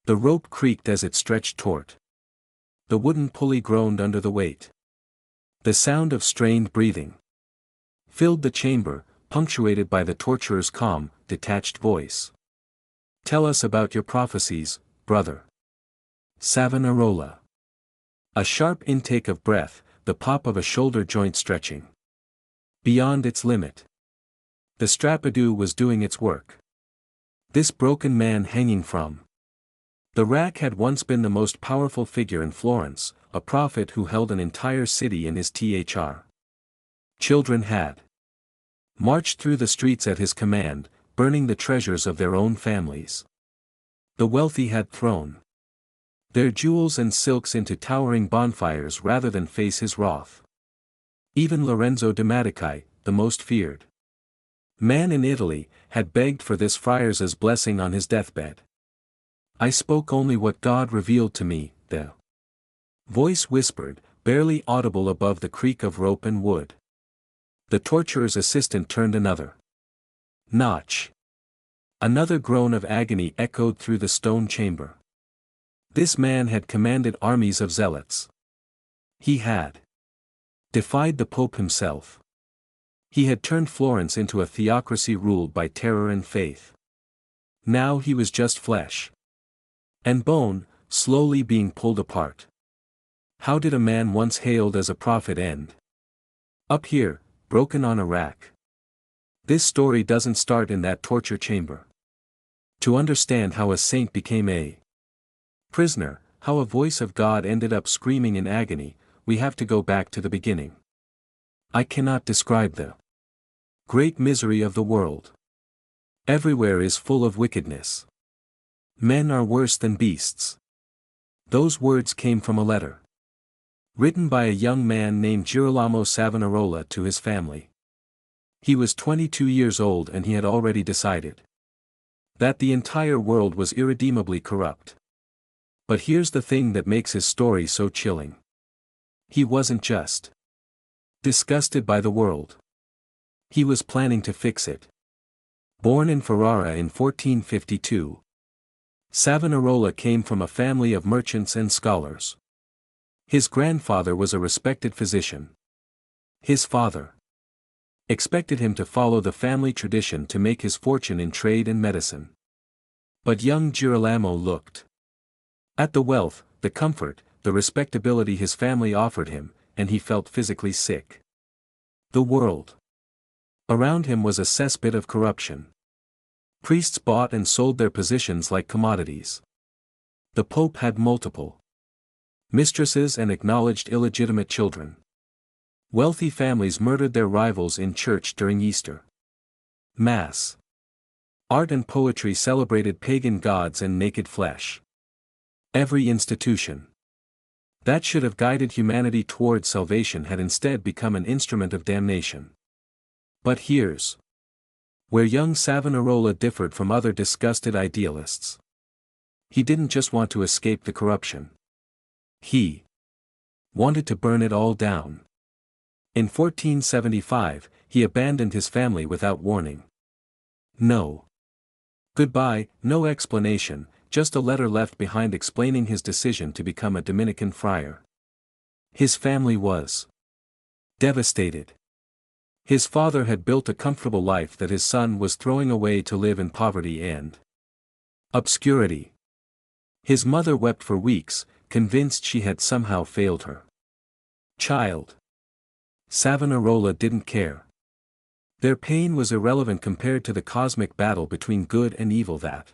The rope creaked as it stretched taut. The wooden pulley groaned under the weight. The sound of strained breathing filled the chamber, punctuated by the torturer's calm, detached voice. "Tell us about your prophecies, brother." Savonarola. A sharp intake of breath, the pop of a shoulder joint stretching beyond its limit. The strappado was doing its work. This broken man hanging from the rack had once been the most powerful figure in Florence, a prophet who held an entire city in his thr. Children had marched through the streets at his command, burning the treasures of their own families. The wealthy had thrown their jewels and silks into towering bonfires rather than face his wrath. Even Lorenzo de' Medici, the most feared man in Italy, had begged for this friar's blessing on his deathbed. "I spoke only what God revealed to me," the voice whispered, barely audible above the creak of rope and wood. The torturer's assistant turned another notch. Another groan of agony echoed through the stone chamber. This man had commanded armies of zealots. He had defied the Pope himself. He had turned Florence into a theocracy ruled by terror and faith. Now he was just flesh and bone, slowly being pulled apart. How did a man once hailed as a prophet end up here, broken on a rack? This story doesn't start in that torture chamber. To understand how a saint became a prisoner, how a voice of God ended up screaming in agony, we have to go back to the beginning. I cannot describe the great misery of the world. Everywhere is full of wickedness. Men are worse than beasts. Those words came from a letter written by a young man named Girolamo Savonarola to his family. He was 22 years old and he had already decided that the entire world was irredeemably corrupt. But here's the thing that makes his story so chilling. He wasn't just disgusted by the world. He was planning to fix it. Born in Ferrara in 1452, Savonarola came from a family of merchants and scholars. His grandfather was a respected physician. His father expected him to follow the family tradition to make his fortune in trade and medicine. But young Girolamo looked at the wealth, the comfort, the respectability his family offered him, and he felt physically sick. The world around him was a cesspit of corruption. Priests bought and sold their positions like commodities. The Pope had multiple mistresses and acknowledged illegitimate children. Wealthy families murdered their rivals in church during Easter Mass. Art and poetry celebrated pagan gods and naked flesh. Every institution that should have guided humanity towards salvation had instead become an instrument of damnation. But here's where young Savonarola differed from other disgusted idealists. He didn't just want to escape the corruption. He wanted to burn it all down. In 1475, he abandoned his family without warning. No goodbye, no explanation, just a letter left behind explaining his decision to become a Dominican friar. His family was devastated. His father had built a comfortable life that his son was throwing away to live in poverty and obscurity. His mother wept for weeks, convinced she had somehow failed her child. Savonarola didn't care. Their pain was irrelevant compared to the cosmic battle between good and evil that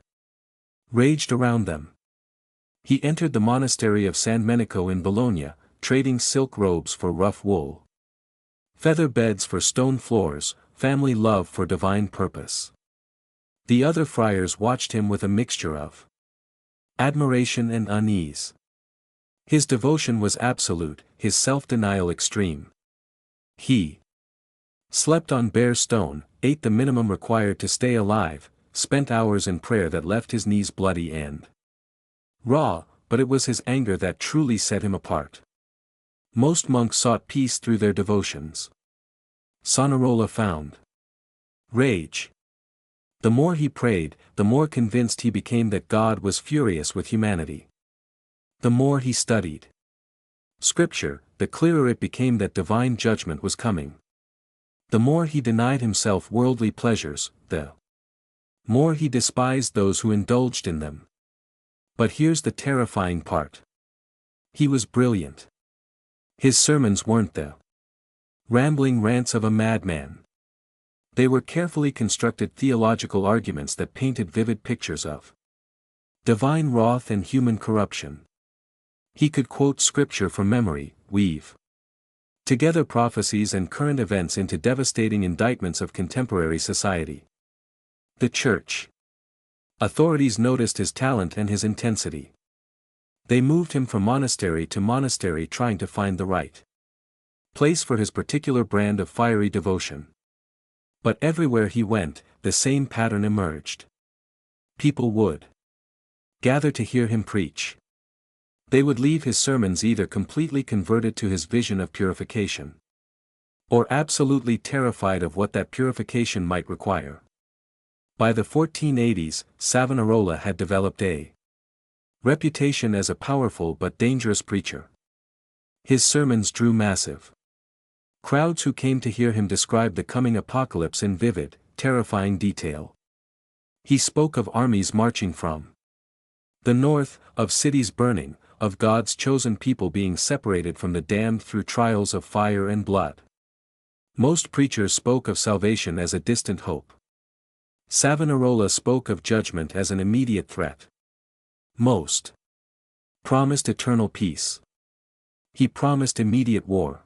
raged around them. He entered the monastery of San Menico in Bologna, trading silk robes for rough wool, feather beds for stone floors, family love for divine purpose. The other friars watched him with a mixture of admiration and unease. His devotion was absolute, his self-denial extreme. He slept on bare stone, ate the minimum required to stay alive, spent hours in prayer that left his knees bloody and raw, but it was his anger that truly set him apart. Most monks sought peace through their devotions. Savonarola found rage. The more he prayed, the more convinced he became that God was furious with humanity. The more he studied Scripture, the clearer it became that divine judgment was coming. The more he denied himself worldly pleasures, the more he despised those who indulged in them. But here's the terrifying part. He was brilliant. His sermons weren't the rambling rants of a madman. They were carefully constructed theological arguments that painted vivid pictures of divine wrath and human corruption. He could quote Scripture from memory, weave together prophecies and current events into devastating indictments of contemporary society. The church authorities noticed his talent and his intensity. They moved him from monastery to monastery trying to find the right place for his particular brand of fiery devotion. But everywhere he went, the same pattern emerged. People would gather to hear him preach. They would leave his sermons either completely converted to his vision of purification, or absolutely terrified of what that purification might require. By the 1480s, Savonarola had developed a reputation as a powerful but dangerous preacher. His sermons drew massive crowds who came to hear him describe the coming apocalypse in vivid, terrifying detail. He spoke of armies marching from the north, of cities burning, of God's chosen people being separated from the damned through trials of fire and blood. Most preachers spoke of salvation as a distant hope. Savonarola spoke of judgment as an immediate threat. Most promised eternal peace. He promised immediate war.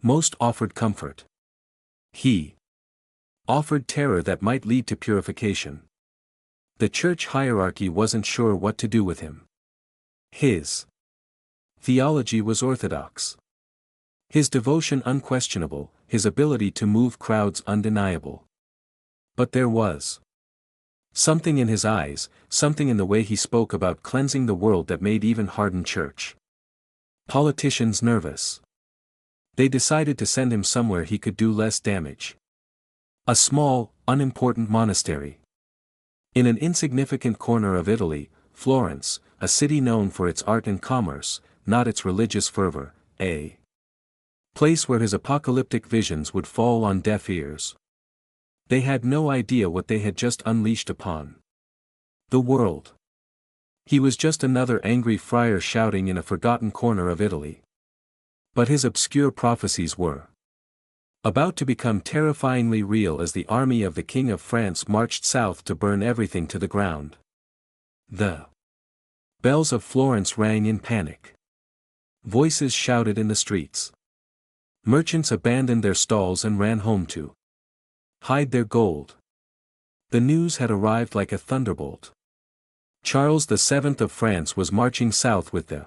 Most offered comfort. He offered terror that might lead to purification. The church hierarchy wasn't sure what to do with him. His theology was orthodox. His devotion unquestionable, his ability to move crowds undeniable. But there was something in his eyes, something in the way he spoke about cleansing the world that made even hardened church politicians nervous. They decided to send him somewhere he could do less damage. A small, unimportant monastery. In an insignificant corner of Italy, Florence, a city known for its art and commerce, not its religious fervor, a place where his apocalyptic visions would fall on deaf ears. They had no idea what they had just unleashed upon the world. He was just another angry friar shouting in a forgotten corner of Italy. But his obscure prophecies were about to become terrifyingly real as the army of the King of France marched south to burn everything to the ground. The bells of Florence rang in panic. Voices shouted in the streets. Merchants abandoned their stalls and ran home to hide their gold. The news had arrived like a thunderbolt. Charles VII of France was marching south with the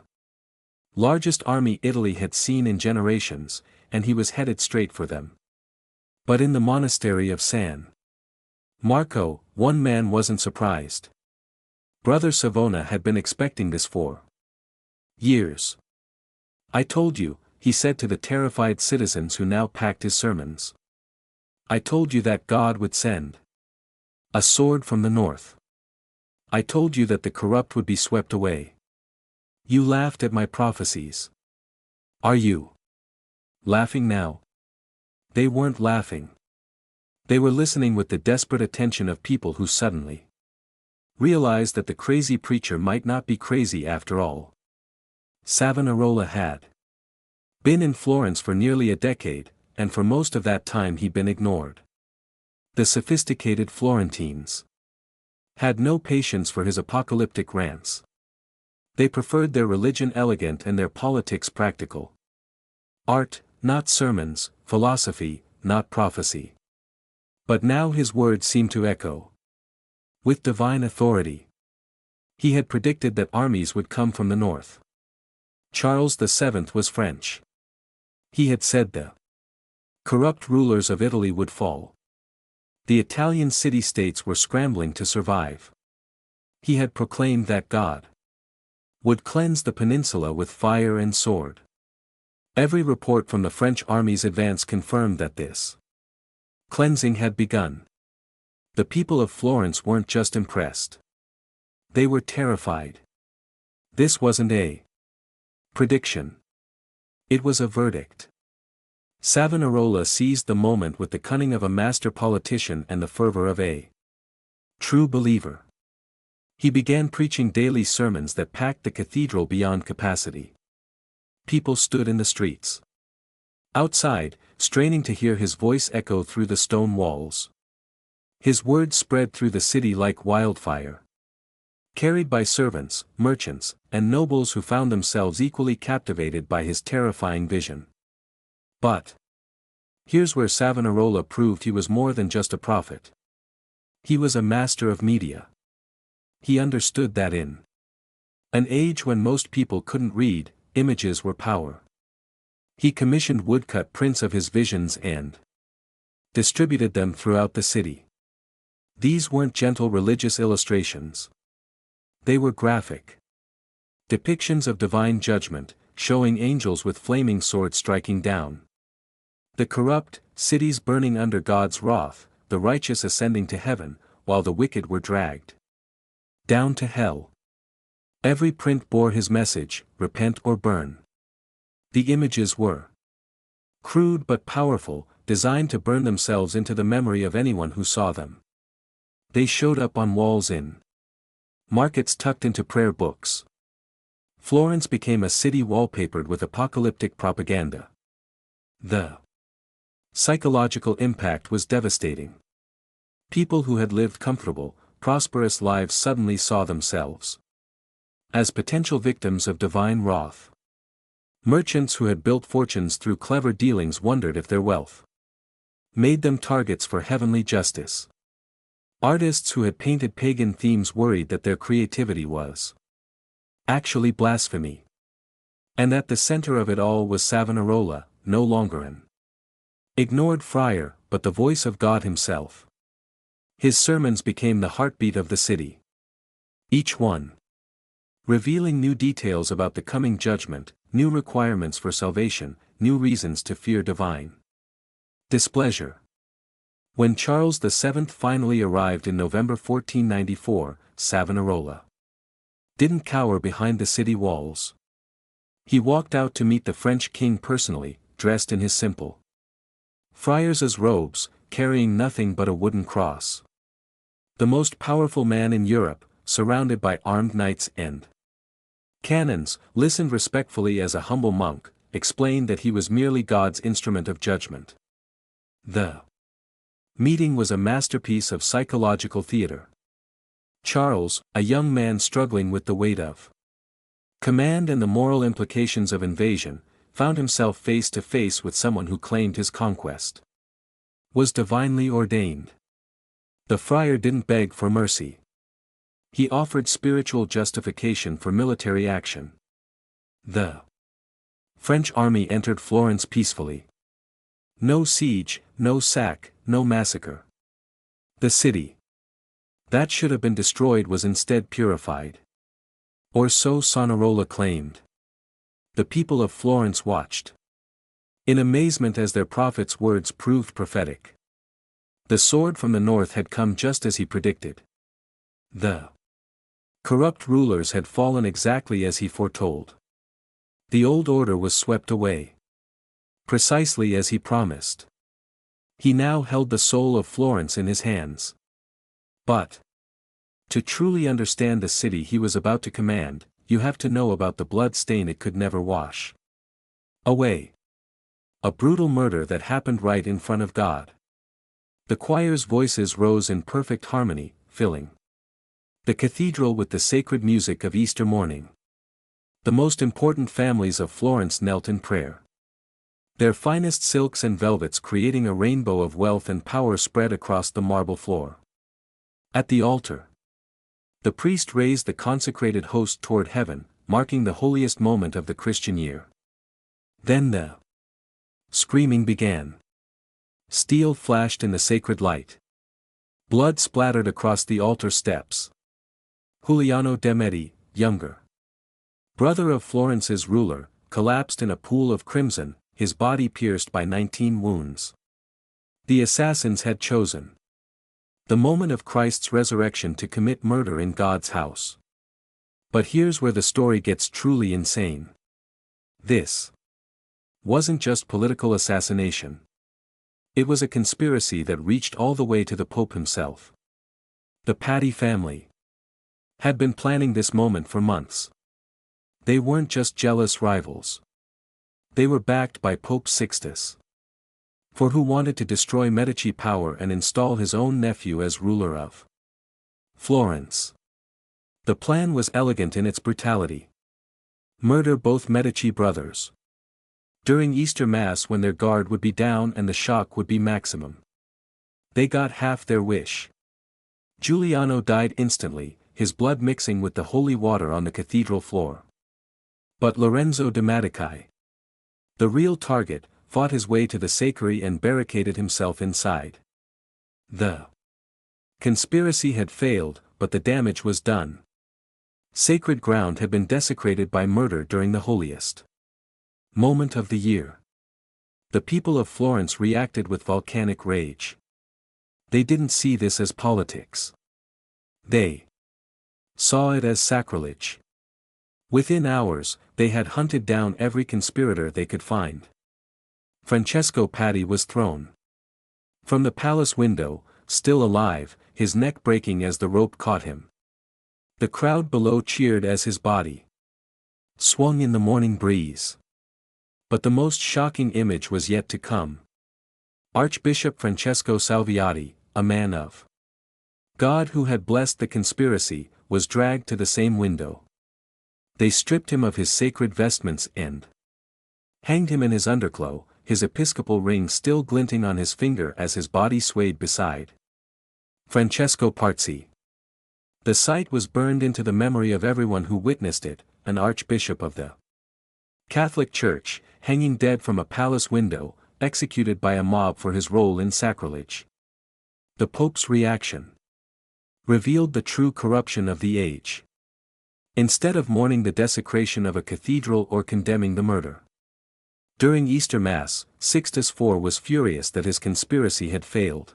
largest army Italy had seen in generations, and he was headed straight for them. But in the monastery of San Marco, one man wasn't surprised. Brother Savona had been expecting this for years. "I told you," he said to the terrified citizens who now packed his sermons. "I told you that God would send a sword from the north. I told you that the corrupt would be swept away. You laughed at my prophecies. Are you laughing now?" They weren't laughing. They were listening with the desperate attention of people who suddenly realized that the crazy preacher might not be crazy after all. Savonarola had been in Florence for nearly a decade, and for most of that time he'd been ignored. The sophisticated Florentines had no patience for his apocalyptic rants. They preferred their religion elegant and their politics practical. Art, not sermons, philosophy, not prophecy. But now his words seemed to echo with divine authority. He had predicted that armies would come from the north. Charles VII was French. He had said the corrupt rulers of Italy would fall. The Italian city-states were scrambling to survive. He had proclaimed that God would cleanse the peninsula with fire and sword. Every report from the French army's advance confirmed that this cleansing had begun. The people of Florence weren't just impressed. They were terrified. This wasn't a prediction. It was a verdict. Savonarola seized the moment with the cunning of a master politician and the fervor of a true believer. He began preaching daily sermons that packed the cathedral beyond capacity. People stood in the streets outside, straining to hear his voice echo through the stone walls. His words spread through the city like wildfire, carried by servants, merchants, and nobles who found themselves equally captivated by his terrifying vision. But here's where Savonarola proved he was more than just a prophet. He was a master of media. He understood that in an age when most people couldn't read, images were power. He commissioned woodcut prints of his visions and distributed them throughout the city. These weren't gentle religious illustrations. They were graphic depictions of divine judgment, showing angels with flaming swords striking down the corrupt, cities burning under God's wrath, the righteous ascending to heaven, while the wicked were dragged down to hell. Every print bore his message: repent or burn. The images were crude but powerful, designed to burn themselves into the memory of anyone who saw them. They showed up on walls in markets, tucked into prayer books. Florence became a city wallpapered with apocalyptic propaganda. The psychological impact was devastating. People who had lived comfortable, prosperous lives suddenly saw themselves as potential victims of divine wrath. Merchants who had built fortunes through clever dealings wondered if their wealth made them targets for heavenly justice. Artists who had painted pagan themes worried that their creativity was actually blasphemy. And at the center of it all was Savonarola, no longer an ignored friar, but the voice of God himself. His sermons became the heartbeat of the city. Each one revealing new details about the coming judgment, new requirements for salvation, new reasons to fear divine displeasure. When Charles VII finally arrived in November 1494, Savonarola didn't cower behind the city walls. He walked out to meet the French king personally, dressed in his simple friar's robes, carrying nothing but a wooden cross. The most powerful man in Europe, surrounded by armed knights and cannons, listened respectfully as a humble monk, explained that he was merely God's instrument of judgment. The meeting was a masterpiece of psychological theater. Charles, a young man struggling with the weight of command and the moral implications of invasion, found himself face to face with someone who claimed his conquest was divinely ordained. The friar didn't beg for mercy. He offered spiritual justification for military action. The French army entered Florence peacefully. No siege, no sack, no massacre. The city that should have been destroyed was instead purified. Or so Savonarola claimed. The people of Florence watched in amazement as their prophet's words proved prophetic. The sword from the north had come just as he predicted. The corrupt rulers had fallen exactly as he foretold. The old order was swept away, precisely as he promised. He now held the soul of Florence in his hands. But to truly understand the city he was about to command, you have to know about the blood stain it could never wash away. A brutal murder that happened right in front of God. The choir's voices rose in perfect harmony, filling the cathedral with the sacred music of Easter morning. The most important families of Florence knelt in prayer. Their finest silks and velvets creating a rainbow of wealth and power spread across the marble floor. At the altar, the priest raised the consecrated host toward heaven, marking the holiest moment of the Christian year. Then the screaming began. Steel flashed in the sacred light. Blood splattered across the altar steps. Giuliano de' Medici, younger brother of Florence's ruler, collapsed in a pool of crimson, his body pierced by 19 wounds. The assassins had chosen The moment of Christ's resurrection to commit murder in God's house. But here's where the story gets truly insane. This wasn't just political assassination. It was a conspiracy that reached all the way to the Pope himself. The Patti family had been planning this moment for months. They weren't just jealous rivals. They were backed by Pope Sixtus, for who wanted to destroy Medici power and install his own nephew as ruler of Florence. The plan was elegant in its brutality. Murder both Medici brothers during Easter Mass when their guard would be down and the shock would be maximum. They got half their wish. Giuliano died instantly, his blood mixing with the holy water on the cathedral floor. But Lorenzo de' Medici, the real target, fought his way to the sacristy and barricaded himself inside. The conspiracy had failed, but the damage was done. Sacred ground had been desecrated by murder during the holiest moment of the year. The people of Florence reacted with volcanic rage. They didn't see this as politics. They saw it as sacrilege. Within hours, they had hunted down every conspirator they could find. Francesco Patti was thrown from the palace window, still alive, his neck breaking as the rope caught him. The crowd below cheered as his body swung in the morning breeze. But the most shocking image was yet to come. Archbishop Francesco Salviati, a man of God who had blessed the conspiracy, was dragged to the same window. They stripped him of his sacred vestments and hanged him in his undercloth, his episcopal ring still glinting on his finger as his body swayed beside Francesco Pazzi. The sight was burned into the memory of everyone who witnessed it, an archbishop of the Catholic Church, hanging dead from a palace window, executed by a mob for his role in sacrilege. The Pope's reaction revealed the true corruption of the age. Instead of mourning the desecration of a cathedral or condemning the murder during Easter Mass, Sixtus IV was furious that his conspiracy had failed.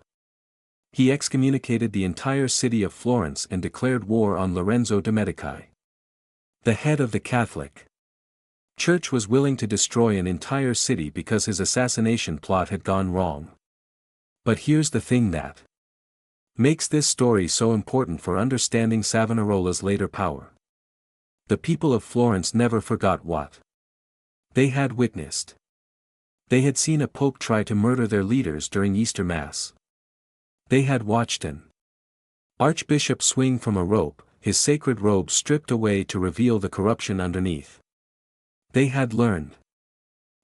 He excommunicated the entire city of Florence and declared war on Lorenzo de' Medici. The head of the Catholic Church was willing to destroy an entire city because his assassination plot had gone wrong. But here's the thing that makes this story so important for understanding Savonarola's later power. The people of Florence never forgot what they had witnessed. They had seen a pope try to murder their leaders during Easter Mass. They had watched an archbishop swing from a rope, his sacred robe stripped away to reveal the corruption underneath. They had learned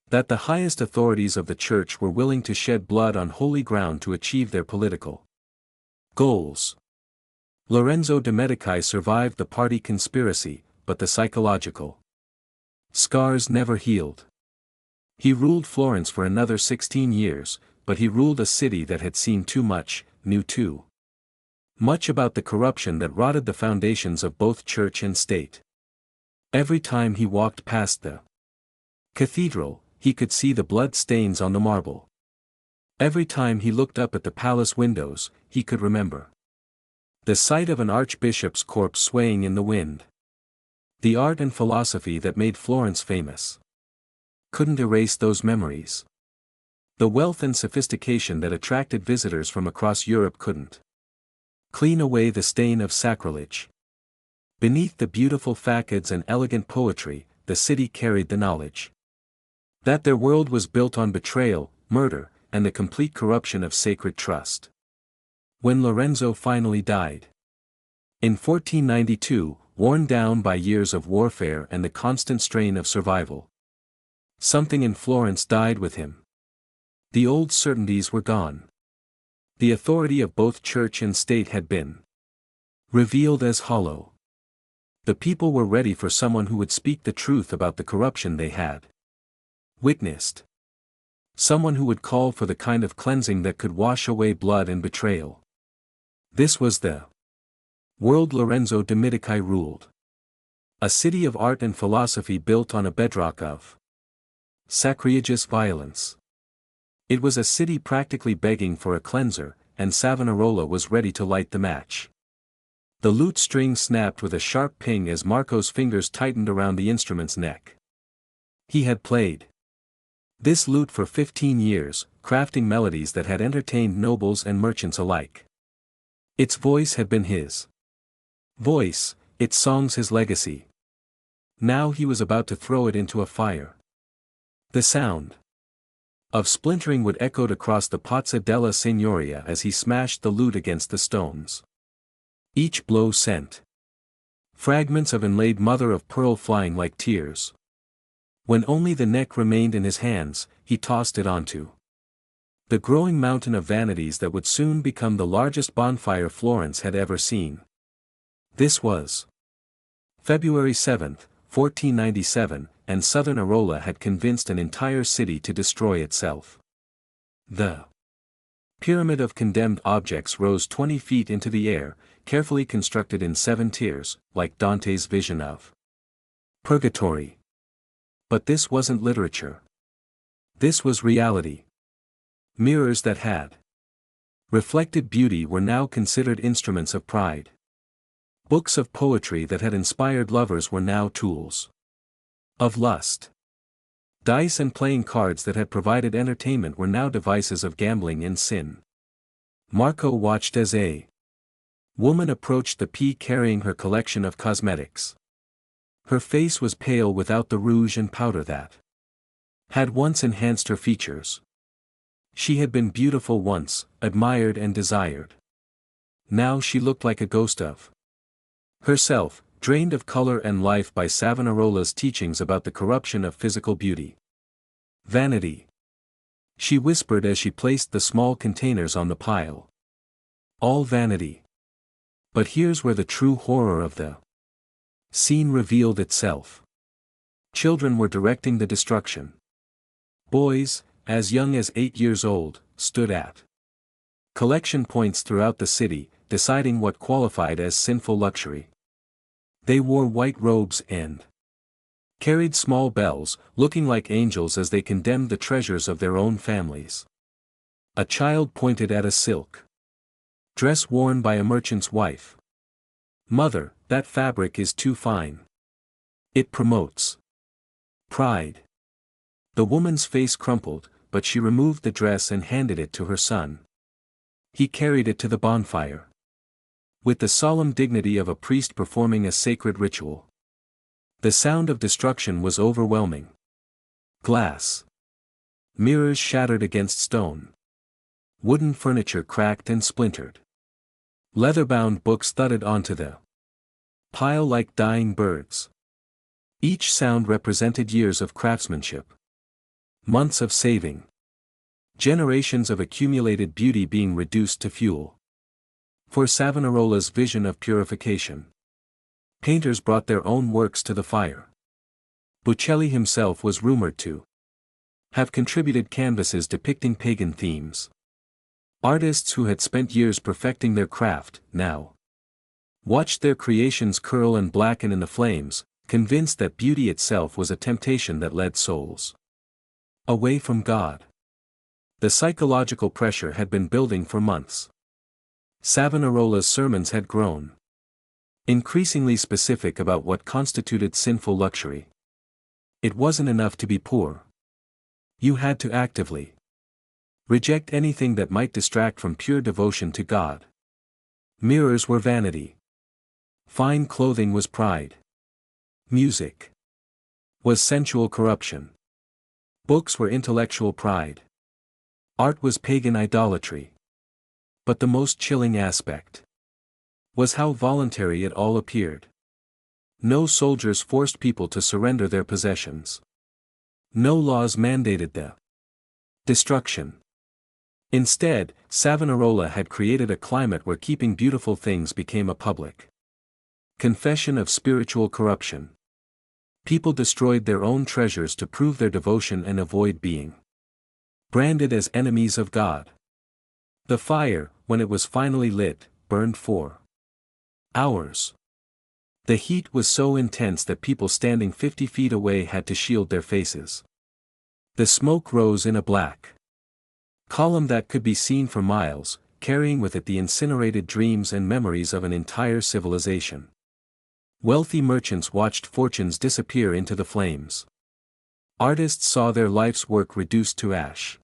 that the highest authorities of the church were willing to shed blood on holy ground to achieve their political goals. Lorenzo de' Medici survived the party conspiracy, but the psychological scars never healed. He ruled Florence for another 16 years, but he ruled a city that had seen too much, knew too much about the corruption that rotted the foundations of both church and state. Every time he walked past the cathedral, he could see the blood stains on the marble. Every time he looked up at the palace windows, he could remember the sight of an archbishop's corpse swaying in the wind. The art and philosophy that made Florence famous couldn't erase those memories. The wealth and sophistication that attracted visitors from across Europe couldn't clean away the stain of sacrilege. Beneath the beautiful facades and elegant poetry, the city carried the knowledge that their world was built on betrayal, murder, and the complete corruption of sacred trust. When Lorenzo finally died in 1492, worn down by years of warfare and the constant strain of survival, something in Florence died with him. The old certainties were gone. The authority of both church and state had been revealed as hollow. The people were ready for someone who would speak the truth about the corruption they had witnessed. Someone who would call for the kind of cleansing that could wash away blood and betrayal. This was the world Lorenzo de' Medici ruled. A city of art and philosophy built on a bedrock of sacrilegious violence. It was a city practically begging for a cleanser, and Savonarola was ready to light the match. The lute string snapped with a sharp ping as Marco's fingers tightened around the instrument's neck. He had played this lute for 15 years, crafting melodies that had entertained nobles and merchants alike. Its voice had been his voice, its songs his legacy. Now he was about to throw it into a fire. The sound of splintering wood echoed across the Piazza della Signoria as he smashed the lute against the stones. Each blow sent fragments of inlaid mother-of-pearl flying like tears. When only the neck remained in his hands, he tossed it onto the growing mountain of vanities that would soon become the largest bonfire Florence had ever seen. This was February 7, 1497, and Savonarola had convinced an entire city to destroy itself. The pyramid of condemned objects rose 20 feet into the air, carefully constructed in 7 tiers, like Dante's vision of purgatory. But this wasn't literature. This was reality. Mirrors that had reflected beauty were now considered instruments of pride. Books of poetry that had inspired lovers were now tools of lust. Dice and playing cards that had provided entertainment were now devices of gambling and sin. Marco watched as a woman approached the P carrying her collection of cosmetics. Her face was pale without the rouge and powder that had once enhanced her features. She had been beautiful once, admired and desired. Now she looked like a ghost of herself, drained of color and life by Savonarola's teachings about the corruption of physical beauty. Vanity, she whispered as she placed the small containers on the pile. All vanity. But here's where the true horror of the scene revealed itself. Children were directing the destruction. Boys, as young as 8 years old, stood at collection points throughout the city, deciding what qualified as sinful luxury. They wore white robes and carried small bells, looking like angels as they condemned the treasures of their own families. A child pointed at a silk dress worn by a merchant's wife. "Mother, that fabric is too fine. It promotes pride." The woman's face crumpled, but she removed the dress and handed it to her son. He carried it to the bonfire with the solemn dignity of a priest performing a sacred ritual. The sound of destruction was overwhelming. Glass mirrors shattered against stone. Wooden furniture cracked and splintered. Leather-bound books thudded onto the pile like dying birds. Each sound represented years of craftsmanship. Months of saving. Generations of accumulated beauty being reduced to fuel. For Savonarola's vision of purification, painters brought their own works to the fire. Botticelli himself was rumored to have contributed canvases depicting pagan themes. Artists who had spent years perfecting their craft, now watched their creations curl and blacken in the flames, convinced that beauty itself was a temptation that led souls away from God. The psychological pressure had been building for months. Savonarola's sermons had grown increasingly specific about what constituted sinful luxury. It wasn't enough to be poor. You had to actively reject anything that might distract from pure devotion to God. Mirrors were vanity. Fine clothing was pride. Music was sensual corruption. Books were intellectual pride. Art was pagan idolatry. But the most chilling aspect was how voluntary it all appeared. No soldiers forced people to surrender their possessions. No laws mandated the destruction. Instead, Savonarola had created a climate where keeping beautiful things became a public confession of spiritual corruption. People destroyed their own treasures to prove their devotion and avoid being branded as enemies of God. The fire, when it was finally lit, burned for hours. The heat was so intense that people standing 50 feet away had to shield their faces. The smoke rose in a black column that could be seen for miles, carrying with it the incinerated dreams and memories of an entire civilization. Wealthy merchants watched fortunes disappear into the flames. Artists saw their life's work reduced to ash.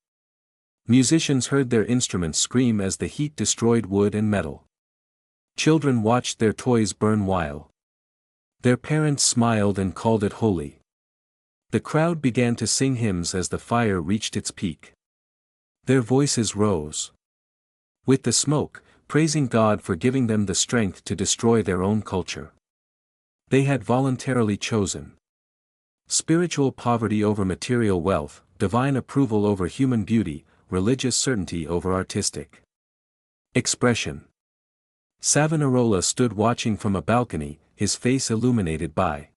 Musicians heard their instruments scream as the heat destroyed wood and metal. Children watched their toys burn while their parents smiled and called it holy. The crowd began to sing hymns as the fire reached its peak. Their voices rose with the smoke, praising God for giving them the strength to destroy their own culture. They had voluntarily chosen spiritual poverty over material wealth, divine approval over human beauty, religious certainty over artistic expression. Savonarola stood watching from a balcony, his face illuminated by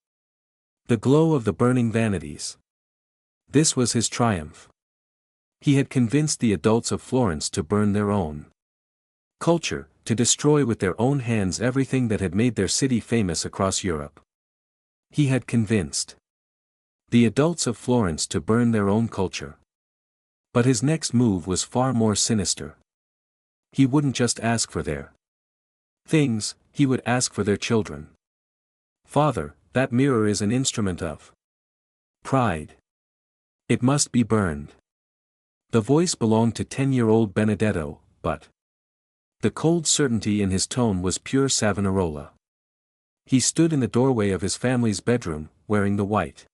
the glow of the burning vanities. This was his triumph. He had convinced the adults of Florence to burn their own culture, to destroy with their own hands everything that had made their city famous across Europe. He had convinced the adults of Florence to burn their own culture. But his next move was far more sinister. He wouldn't just ask for their things, he would ask for their children. Father, that mirror is an instrument of pride. It must be burned. The voice belonged to 10-year-old Benedetto, but the cold certainty in his tone was pure Savonarola. He stood in the doorway of his family's bedroom, wearing the white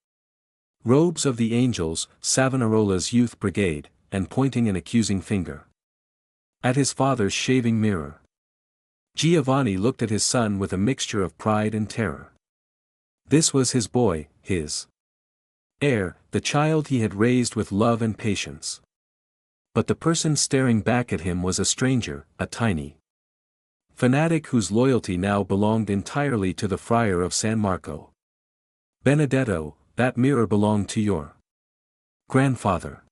robes of the angels, Savonarola's youth brigade, and pointing an accusing finger at his father's shaving mirror. Giovanni looked at his son with a mixture of pride and terror. This was his boy, his heir, the child he had raised with love and patience. But the person staring back at him was a stranger, a tiny fanatic whose loyalty now belonged entirely to the friar of San Marco. Benedetto, that mirror belonged to your grandfather.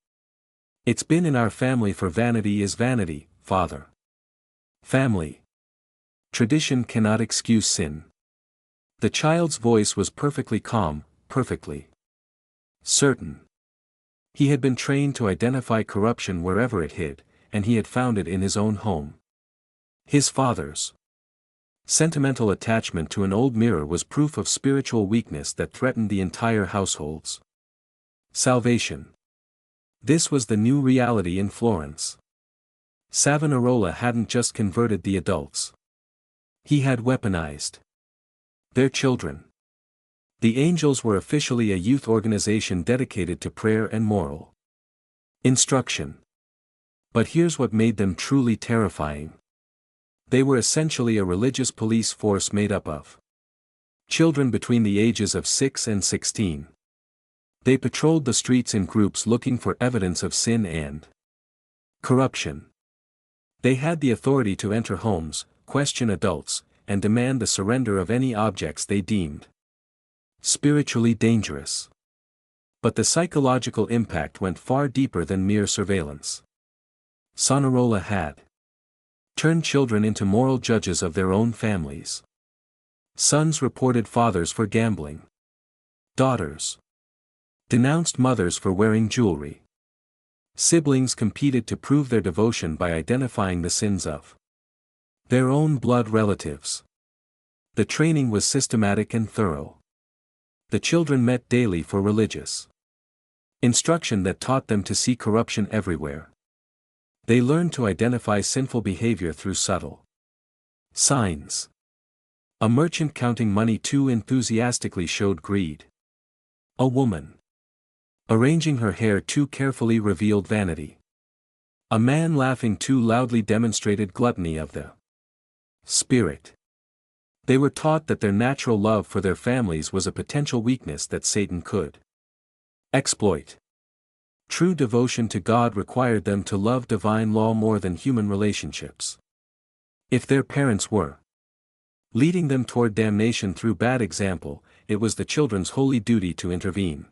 It's been in our family, for vanity is vanity, father. Family. Tradition cannot excuse sin. The child's voice was perfectly calm, perfectly certain. He had been trained to identify corruption wherever it hid, and he had found it in his own home. His father's sentimental attachment to an old mirror was proof of spiritual weakness that threatened the entire household's salvation. This was the new reality in Florence. Savonarola hadn't just converted the adults. He had weaponized their children. The Angels were officially a youth organization dedicated to prayer and moral instruction. But here's what made them truly terrifying. They were essentially a religious police force made up of children between the ages of 6 and 16. They patrolled the streets in groups looking for evidence of sin and corruption. They had the authority to enter homes, question adults, and demand the surrender of any objects they deemed spiritually dangerous. But the psychological impact went far deeper than mere surveillance. Savonarola had turned children into moral judges of their own families. Sons reported fathers for gambling. Daughters denounced mothers for wearing jewelry. Siblings competed to prove their devotion by identifying the sins of their own blood relatives. The training was systematic and thorough. The children met daily for religious instruction that taught them to see corruption everywhere. They learned to identify sinful behavior through subtle signs. A merchant counting money too enthusiastically showed greed. A woman arranging her hair too carefully revealed vanity. A man laughing too loudly demonstrated gluttony of the spirit. They were taught that their natural love for their families was a potential weakness that Satan could exploit. True devotion to God required them to love divine law more than human relationships. If their parents were leading them toward damnation through bad example, it was the children's holy duty to intervene.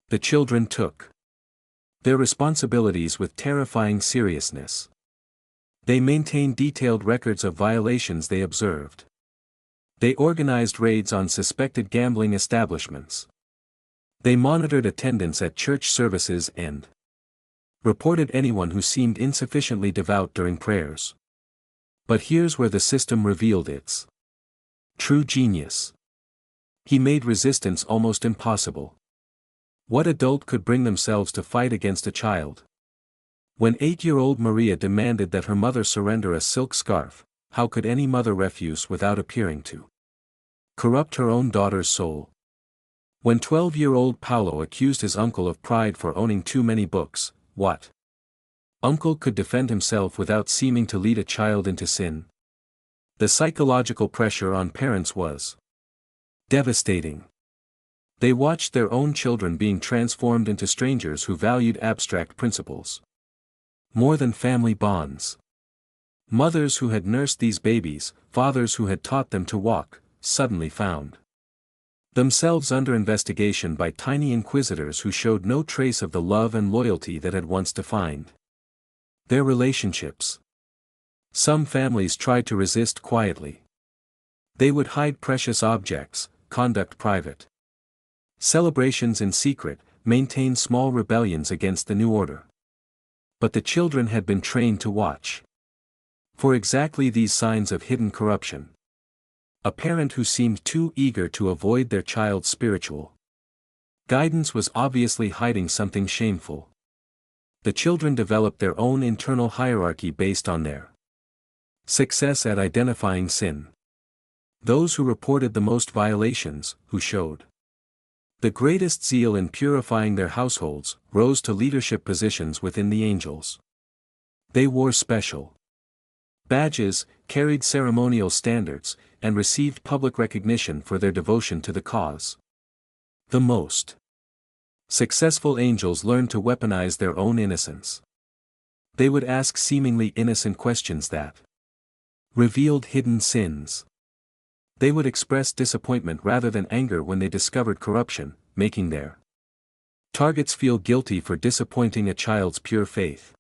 The children took their responsibilities with terrifying seriousness. They maintained detailed records of violations they observed. They organized raids on suspected gambling establishments. They monitored attendance at church services and Reported anyone who seemed insufficiently devout during prayers. But here's where the system revealed its true genius. He made resistance almost impossible. What adult could bring themselves to fight against a child? When 8-year-old Maria demanded that her mother surrender a silk scarf, how could any mother refuse without appearing to corrupt her own daughter's soul? When 12-year-old Paolo accused his uncle of pride for owning too many books, what uncle could defend himself without seeming to lead a child into sin? The psychological pressure on parents was devastating. They watched their own children being transformed into strangers who valued abstract principles more than family bonds. Mothers who had nursed these babies, fathers who had taught them to walk, suddenly found themselves under investigation by tiny inquisitors who showed no trace of the love and loyalty that had once defined their relationships. Some families tried to resist quietly. They would hide precious objects, conduct private celebrations in secret, maintain small rebellions against the new order. But the children had been trained to watch for exactly these signs of hidden corruption. A parent who seemed too eager to avoid their child's spiritual guidance was obviously hiding something shameful. The children developed their own internal hierarchy based on their success at identifying sin. Those who reported the most violations, who showed the greatest zeal in purifying their households, rose to leadership positions within the angels. They wore special badges, carried ceremonial standards, and received public recognition for their devotion to the cause. The most successful angels learned to weaponize their own innocence. They would ask seemingly innocent questions that revealed hidden sins. They would express disappointment rather than anger when they discovered corruption, making their targets feel guilty for disappointing a child's pure faith.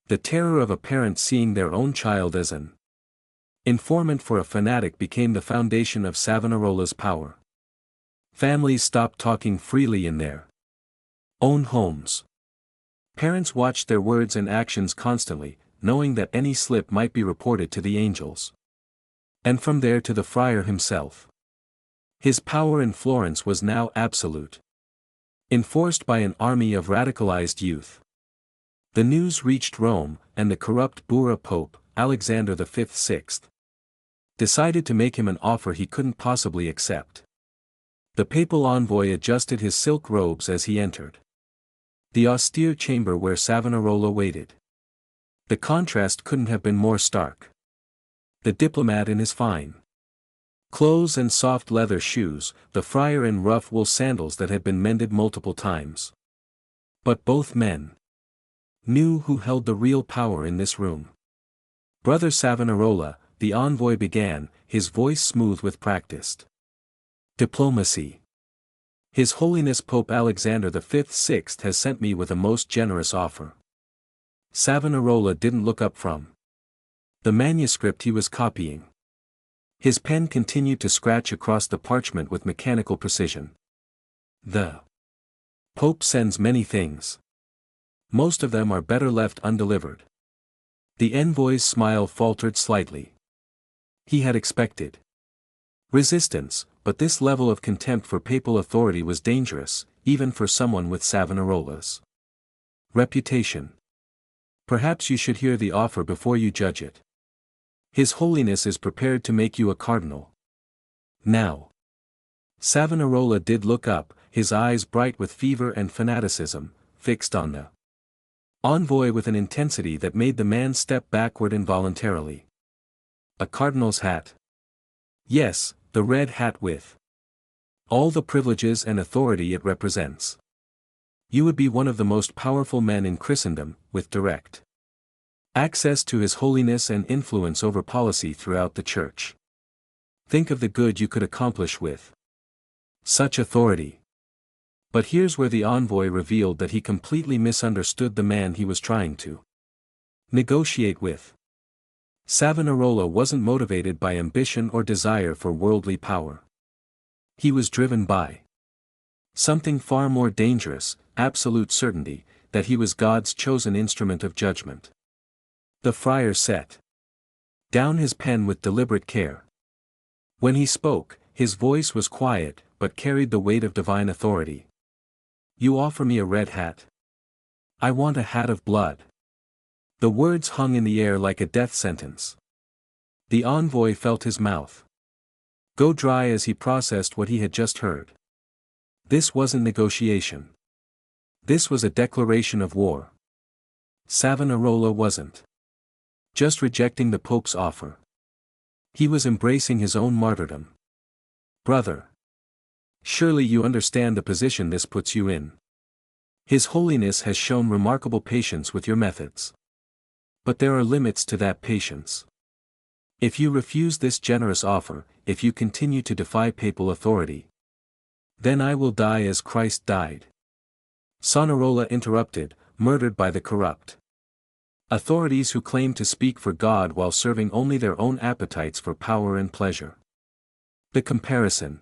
The terror of a parent seeing their own child as an informant for a fanatic became the foundation of Savonarola's power. Families stopped talking freely in their own homes. Parents watched their words and actions constantly, knowing that any slip might be reported to the angels. And from there to the friar himself. His power in Florence was now absolute. Enforced by an army of radicalized youth. The news reached Rome, and the corrupt Bourra Pope, Alexander V VI, decided to make him an offer he couldn't possibly accept. The papal envoy adjusted his silk robes as he entered the austere chamber where Savonarola waited. The contrast couldn't have been more stark. The diplomat in his fine clothes and soft leather shoes, the friar in rough wool sandals that had been mended multiple times. But both men knew who held the real power in this room. Brother Savonarola, the envoy began, his voice smooth with practiced diplomacy. His Holiness Pope Alexander V VI has sent me with a most generous offer. Savonarola didn't look up from the manuscript he was copying. His pen continued to scratch across the parchment with mechanical precision. The Pope sends many things. Most of them are better left undelivered. The envoy's smile faltered slightly. He had expected resistance, but this level of contempt for papal authority was dangerous, even for someone with Savonarola's reputation. Perhaps you should hear the offer before you judge it. His Holiness is prepared to make you a cardinal. Now. Savonarola did look up, his eyes bright with fever and fanaticism, fixed on the envoy with an intensity that made the man step backward involuntarily. A cardinal's hat? Yes, the red hat with all the privileges and authority it represents. You would be one of the most powerful men in Christendom, with direct access to His Holiness and influence over policy throughout the Church. Think of the good you could accomplish with such authority. But here's where the envoy revealed that he completely misunderstood the man he was trying to negotiate with. Savonarola wasn't motivated by ambition or desire for worldly power. He was driven by something far more dangerous, absolute certainty, that he was God's chosen instrument of judgment. The friar set down his pen with deliberate care. When he spoke, his voice was quiet, but carried the weight of divine authority. "You offer me a red hat? I want a hat of blood." The words hung in the air like a death sentence. The envoy felt his mouth go dry as he processed what he had just heard. This wasn't negotiation. This was a declaration of war. Savonarola wasn't just rejecting the Pope's offer. He was embracing his own martyrdom. "Brother, surely you understand the position this puts you in. His Holiness has shown remarkable patience with your methods. But there are limits to that patience. If you refuse this generous offer, if you continue to defy papal authority, then I will die as Christ died." Savonarola interrupted, murdered by the corrupt authorities who claim to speak for God while serving only their own appetites for power and pleasure. The comparison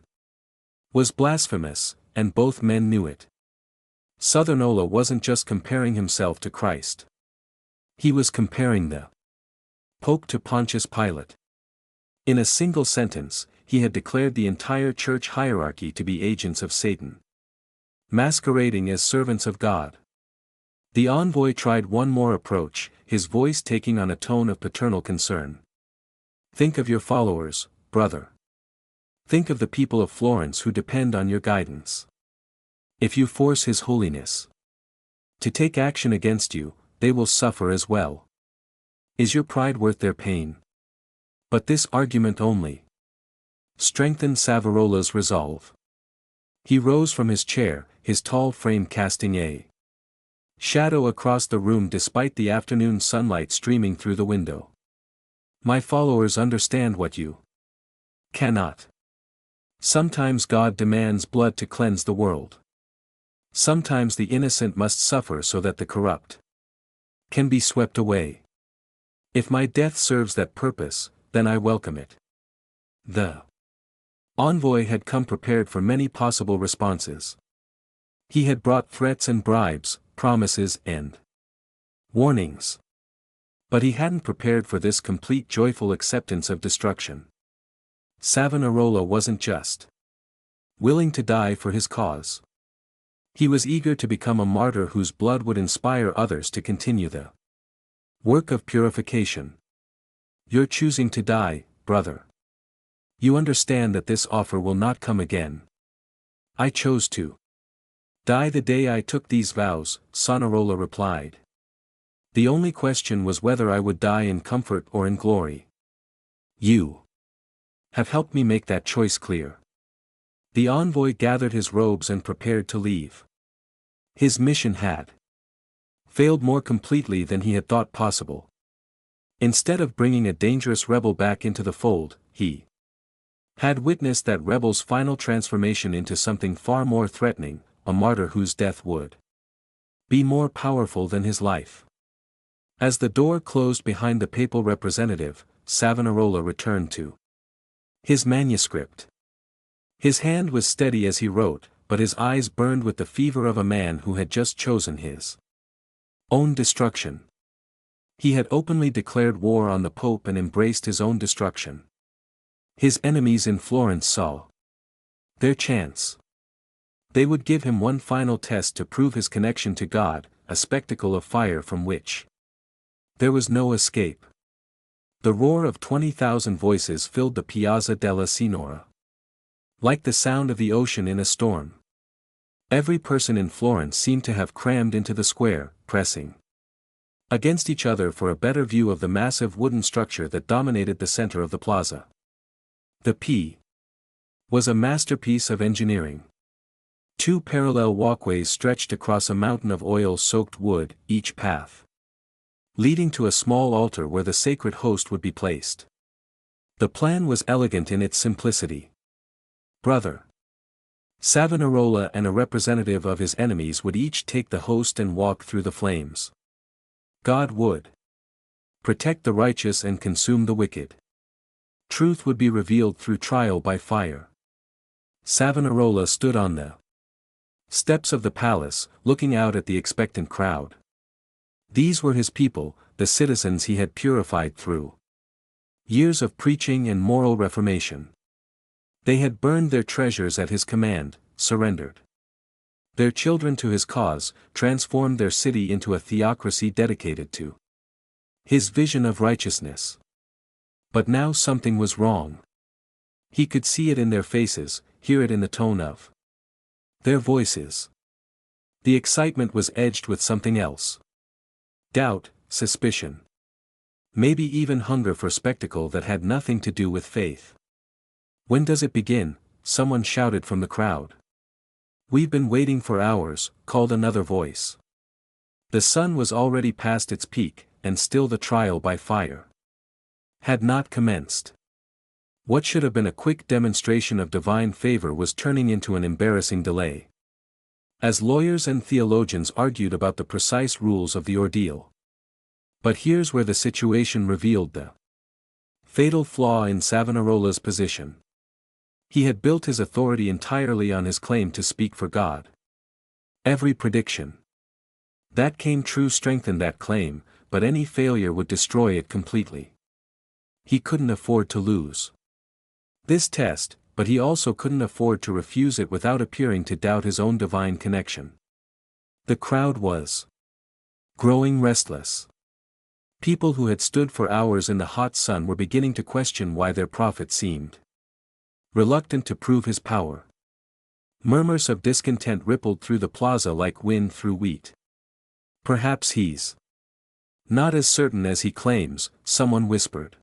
was blasphemous, and both men knew it. Savonarola wasn't just comparing himself to Christ. He was comparing the Pope to Pontius Pilate. In a single sentence, he had declared the entire church hierarchy to be agents of Satan, masquerading as servants of God. The envoy tried one more approach, his voice taking on a tone of paternal concern. "Think of your followers, brother. Think of the people of Florence who depend on your guidance. If you force His Holiness to take action against you, they will suffer as well. Is your pride worth their pain?" But this argument only strengthened Savonarola's resolve. He rose from his chair, his tall frame casting a shadow across the room despite the afternoon sunlight streaming through the window. "My followers understand what you cannot. Sometimes God demands blood to cleanse the world. Sometimes the innocent must suffer so that the corrupt can be swept away. If my death serves that purpose, then I welcome it." The envoy had come prepared for many possible responses. He had brought threats and bribes, promises and warnings. But he hadn't prepared for this complete joyful acceptance of destruction. Savonarola wasn't just willing to die for his cause. He was eager to become a martyr whose blood would inspire others to continue the work of purification. "You're choosing to die, brother. You understand that this offer will not come again." "I chose to die the day I took these vows," Savonarola replied. "The only question was whether I would die in comfort or in glory. You have helped me make that choice clear." The envoy gathered his robes and prepared to leave. His mission had failed more completely than he had thought possible. Instead of bringing a dangerous rebel back into the fold, he had witnessed that rebel's final transformation into something far more threatening, a martyr whose death would be more powerful than his life. As the door closed behind the papal representative, Savonarola returned to his manuscript. His hand was steady as he wrote, but his eyes burned with the fever of a man who had just chosen his own destruction. He had openly declared war on the Pope and embraced his own destruction. His enemies in Florence saw their chance. They would give him one final test to prove his connection to God, a spectacle of fire from which there was no escape. The roar of 20,000 voices filled the Piazza della Signora, like the sound of the ocean in a storm. Every person in Florence seemed to have crammed into the square, pressing against each other for a better view of the massive wooden structure that dominated the center of the plaza. The P was a masterpiece of engineering. Two parallel walkways stretched across a mountain of oil-soaked wood, each path leading to a small altar where the sacred host would be placed. The plan was elegant in its simplicity. Brother Savonarola and a representative of his enemies would each take the host and walk through the flames. God would protect the righteous and consume the wicked. Truth would be revealed through trial by fire. Savonarola stood on the Steps of the palace, looking out at the expectant crowd. These were his people, the citizens he had purified through years of preaching and moral reformation. They had burned their treasures at his command, surrendered their children to his cause, transformed their city into a theocracy dedicated to his vision of righteousness. But now something was wrong. He could see it in their faces, hear it in the tone of their voices. The excitement was edged with something else. Doubt, suspicion. Maybe even hunger for spectacle that had nothing to do with faith. "When does it begin?" someone shouted from the crowd. "We've been waiting for hours," called another voice. The sun was already past its peak, and still the trial by fire had not commenced. What should have been a quick demonstration of divine favor was turning into an embarrassing delay. As lawyers and theologians argued about the precise rules of the ordeal. But here's where the situation revealed the fatal flaw in Savonarola's position. He had built his authority entirely on his claim to speak for God. Every prediction that came true strengthened that claim, but any failure would destroy it completely. He couldn't afford to lose this test, but he also couldn't afford to refuse it without appearing to doubt his own divine connection. The crowd was growing restless. People who had stood for hours in the hot sun were beginning to question why their prophet seemed reluctant to prove his power. Murmurs of discontent rippled through the plaza like wind through wheat. "Perhaps he's not as certain as he claims," someone whispered.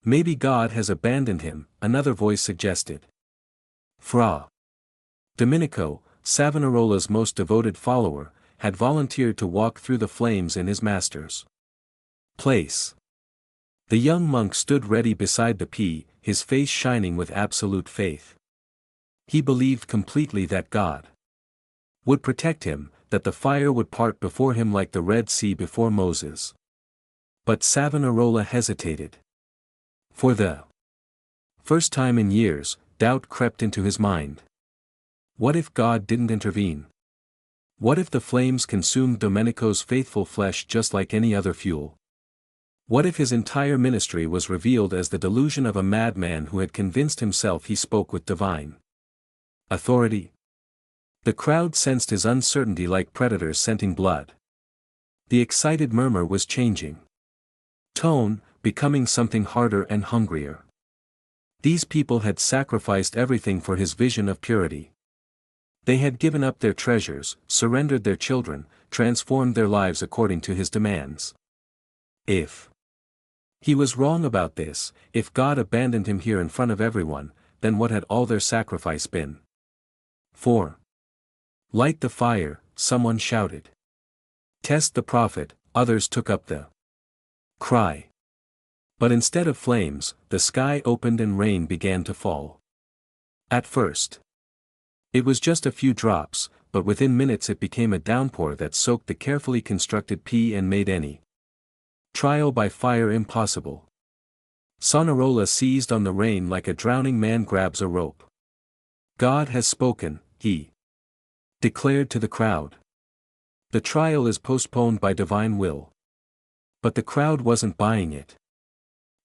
"Maybe God has abandoned him," another voice suggested. Fra Domenico, Savonarola's most devoted follower, had volunteered to walk through the flames in his master's place. The young monk stood ready beside the pea, his face shining with absolute faith. He believed completely that God would protect him, that the fire would part before him like the Red Sea before Moses. But Savonarola hesitated. For the first time in years, doubt crept into his mind. What if God didn't intervene? What if the flames consumed Domenico's faithful flesh just like any other fuel? What if his entire ministry was revealed as the delusion of a madman who had convinced himself he spoke with divine authority? The crowd sensed his uncertainty like predators scenting blood. The excited murmur was changing tone, becoming something harder and hungrier. These people had sacrificed everything for his vision of purity. They had given up their treasures, surrendered their children, transformed their lives according to his demands. If he was wrong about this, if God abandoned him here in front of everyone, then what had all their sacrifice been for? "Light the fire," someone shouted. "Test the prophet," others took up the cry. But instead of flames, the sky opened and rain began to fall. At first, it was just a few drops, but within minutes it became a downpour that soaked the carefully constructed pea and made any trial by fire impossible. Savonarola seized on the rain like a drowning man grabs a rope. "God has spoken," he declared to the crowd. "The trial is postponed by divine will." But the crowd wasn't buying it.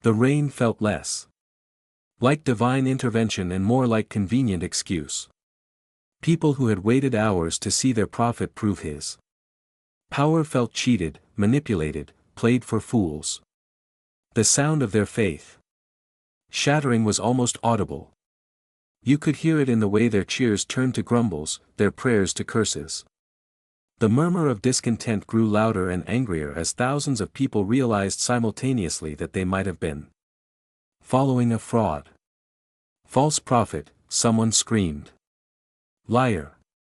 The rain felt less like divine intervention and more like convenient excuse. People who had waited hours to see their prophet prove his power felt cheated, manipulated, played for fools. The sound of their faith shattering was almost audible. You could hear it in the way their cheers turned to grumbles, their prayers to curses. The murmur of discontent grew louder and angrier as thousands of people realized simultaneously that they might have been following a fraud. "False prophet," someone screamed. "Liar."